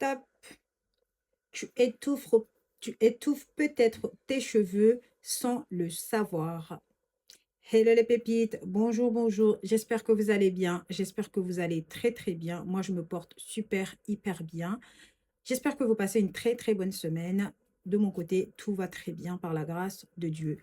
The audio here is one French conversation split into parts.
Stop. Tu étouffes, tu étouffes peut-être tes cheveux sans le savoir. Hello les pépites, bonjour, bonjour. J'espère que vous allez bien. J'espère que vous allez très, très bien. Moi, je me porte super, hyper bien. J'espère que vous passez une très, très bonne semaine. De mon côté, tout va très bien par la grâce de Dieu.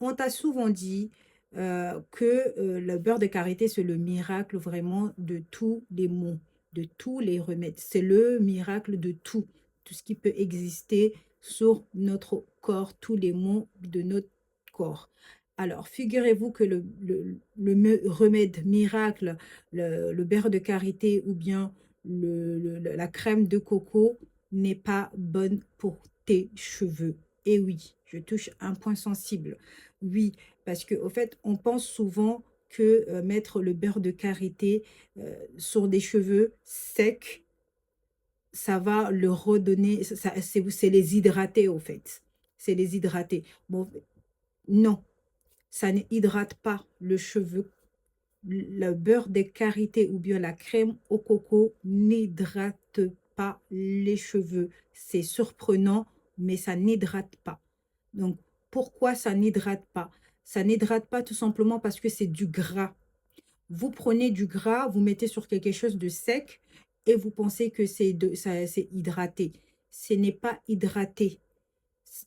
On t'a souvent dit que le beurre de karité, c'est le miracle vraiment de tous les maux, de tous les remèdes. C'est le miracle de tout, tout ce qui peut exister sur notre corps, tous les maux de notre corps. Alors, figurez-vous que remède miracle, le beurre de karité ou bien la crème de coco n'est pas bonne pour tes cheveux. Et oui, je touche un point sensible. Oui, parce qu'au fait, on pense souvent que mettre le beurre de karité sur des cheveux secs, ça va le redonner, c'est les hydrater au fait. C'est les hydrater. Bon, non, ça ne hydrate pas le cheveu. Le beurre de karité ou bien la crème au coco n'hydrate pas les cheveux. C'est surprenant, mais ça n'hydrate pas. Donc, pourquoi ça n'hydrate pas? Ça n'hydrate pas tout simplement parce que c'est du gras. Vous prenez du gras, vous mettez sur quelque chose de sec et vous pensez que c'est hydraté. Ce n'est pas hydraté.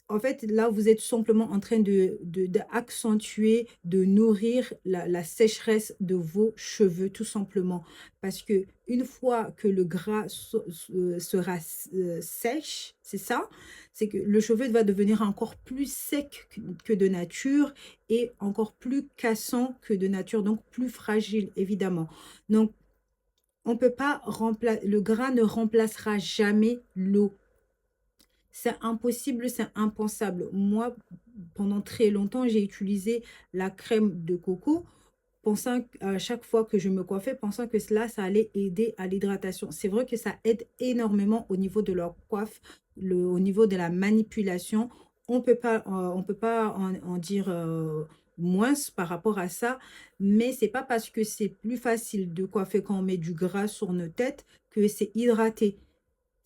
En fait, là, vous êtes simplement en train d'accentuer, de nourrir la sécheresse de vos cheveux, tout simplement. Parce que une fois que le gras sera sèche, c'est ça, c'est que le cheveu va devenir encore plus sec que de nature et encore plus cassant que de nature, donc plus fragile, évidemment. Donc, on peut pas remplacer, le gras ne remplacera jamais l'eau. C'est impossible, c'est impensable. Moi, pendant très longtemps, j'ai utilisé la crème de coco, pensant à chaque fois que je me coiffais, pensant que cela, ça allait aider à l'hydratation. C'est vrai que ça aide énormément au niveau de leur coiffe, au niveau de la manipulation. On peut pas en dire moins par rapport à ça, mais c'est pas parce que c'est plus facile de coiffer quand on met du gras sur nos têtes que c'est hydraté.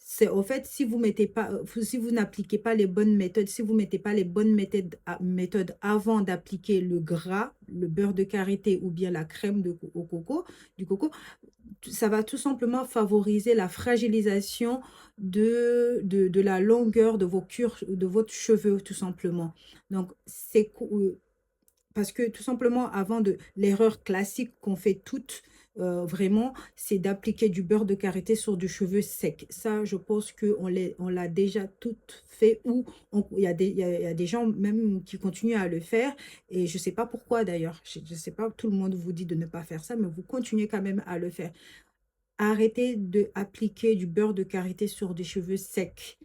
C'est au fait, si vous mettez pas, si vous n'appliquez pas les bonnes méthodes, si vous mettez pas les bonnes méthodes avant d'appliquer le gras, le beurre de karité ou bien la crème au coco, du coco, ça va tout simplement favoriser la fragilisation de la longueur de de votre cheveu, tout simplement. Donc, parce que tout simplement, avant l'erreur classique qu'on fait toutes, vraiment, c'est d'appliquer du beurre de karité sur du cheveu sec. Ça, je pense on l'a déjà toutes fait ou il y a des gens même qui continuent à le faire et je ne sais pas pourquoi d'ailleurs. Je ne sais pas, tout le monde vous dit de ne pas faire ça, mais vous continuez quand même à le faire. Arrêtez d'appliquer du beurre de karité sur des cheveux secs.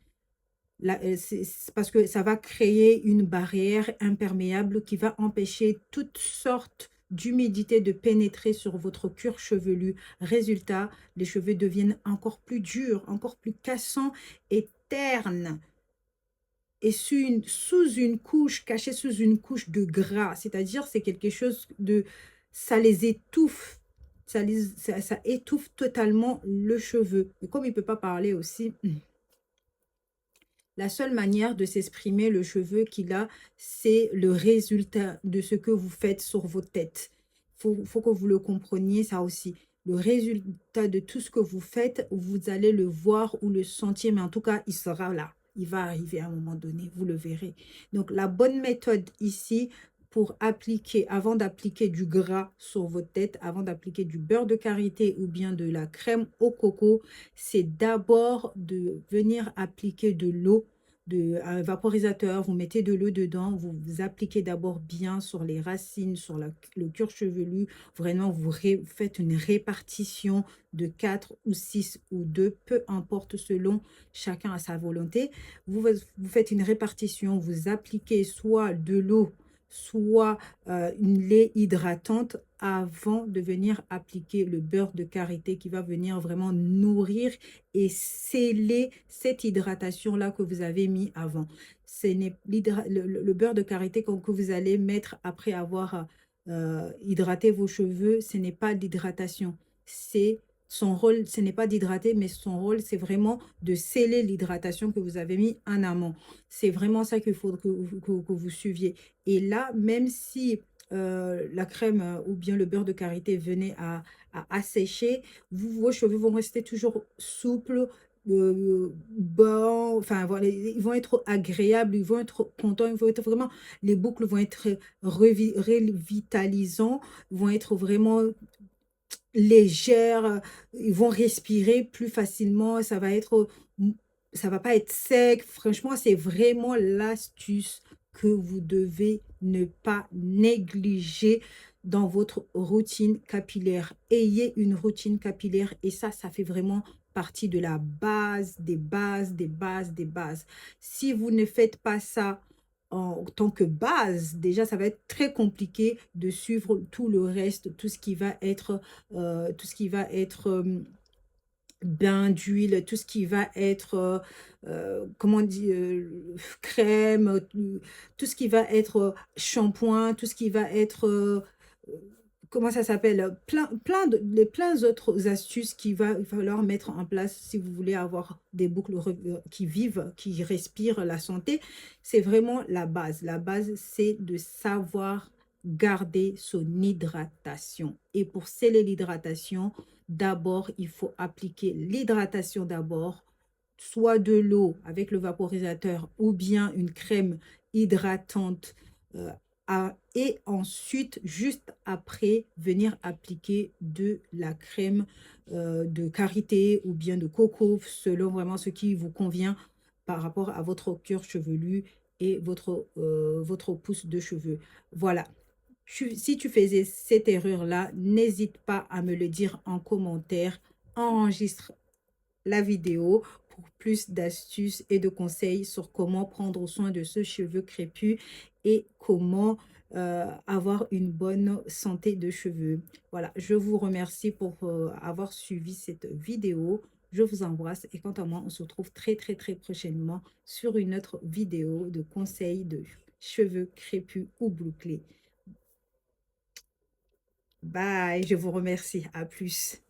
C'est parce que ça va créer une barrière imperméable qui va empêcher toutes sortes d'humidité de pénétrer sur votre cuir chevelu. Résultat, les cheveux deviennent encore plus durs, encore plus cassants et ternes. Et sous une couche, cachée sous une couche de gras, c'est-à-dire c'est quelque chose de... Ça les étouffe, ça étouffe totalement le cheveu. Et comme il ne peut pas parler aussi... La seule manière de s'exprimer le cheveu qu'il a, c'est le résultat de ce que vous faites sur vos têtes. Faut que vous le compreniez, ça aussi. Le résultat de tout ce que vous faites, vous allez le voir ou le sentir, mais en tout cas, il sera là. Il va arriver à un moment donné, vous le verrez. Donc, la bonne méthode ici, pour appliquer, avant d'appliquer du gras sur votre tête, avant d'appliquer du beurre de karité ou bien de la crème au coco, c'est d'abord de venir appliquer de l'eau, un vaporisateur, vous mettez de l'eau dedans, vous appliquez d'abord bien sur les racines, sur le cuir chevelu, vraiment vous faites une répartition de 4 ou 6 ou 2, peu importe selon chacun à sa volonté. Vous faites une répartition, vous appliquez soit de l'eau, soit une lait hydratante avant de venir appliquer le beurre de karité qui va venir vraiment nourrir et sceller cette hydratation-là que vous avez mis avant. Ce n'est le beurre de karité que vous allez mettre après avoir hydraté vos cheveux, ce n'est pas l'hydratation, c'est son rôle, ce n'est pas d'hydrater, mais son rôle, c'est vraiment de sceller l'hydratation que vous avez mis en amont. C'est vraiment ça qu'il faut que vous suiviez. Et là, même si la crème ou bien le beurre de karité venait à assécher, vos cheveux vont rester toujours souples, bons, enfin voilà, ils vont être agréables, ils vont être contents, ils vont être vraiment, les boucles vont être revitalisants, vont être vraiment légères, ils vont respirer plus facilement, ça va être, ça va pas être sec. Franchement, c'est vraiment l'astuce que vous devez ne pas négliger dans votre routine capillaire. Ayez une routine capillaire et ça fait vraiment partie de la base, des bases, des bases, des bases. Si vous ne faites pas ça en tant que base, déjà, ça va être très compliqué de suivre tout le reste, tout ce qui va être bain d'huile, tout ce qui va être, comment on dit, crème, tout ce qui va être shampoing, tout ce qui va être, comment ça s'appelle? Plein d'autres astuces qu'il va falloir mettre en place si vous voulez avoir des boucles qui vivent, qui respirent la santé. C'est vraiment la base. La base, c'est de savoir garder son hydratation. Et pour sceller l'hydratation, d'abord, il faut appliquer l'hydratation d'abord, soit de l'eau avec le vaporisateur ou bien une crème hydratante euh, et ensuite, juste après, venir appliquer de la crème de karité ou bien de coco, selon vraiment ce qui vous convient par rapport à votre cuir chevelu et votre pousse de cheveux. Voilà. Si tu faisais cette erreur-là, n'hésite pas à me le dire en commentaire. Enregistre la vidéo pour plus d'astuces et de conseils sur comment prendre soin de ce cheveu crépus et comment avoir une bonne santé de cheveux. Voilà, je vous remercie pour avoir suivi cette vidéo. Je vous embrasse et quant à moi, on se retrouve très prochainement sur une autre vidéo de conseils de cheveux crépus ou bouclés. Bye, je vous remercie. À plus.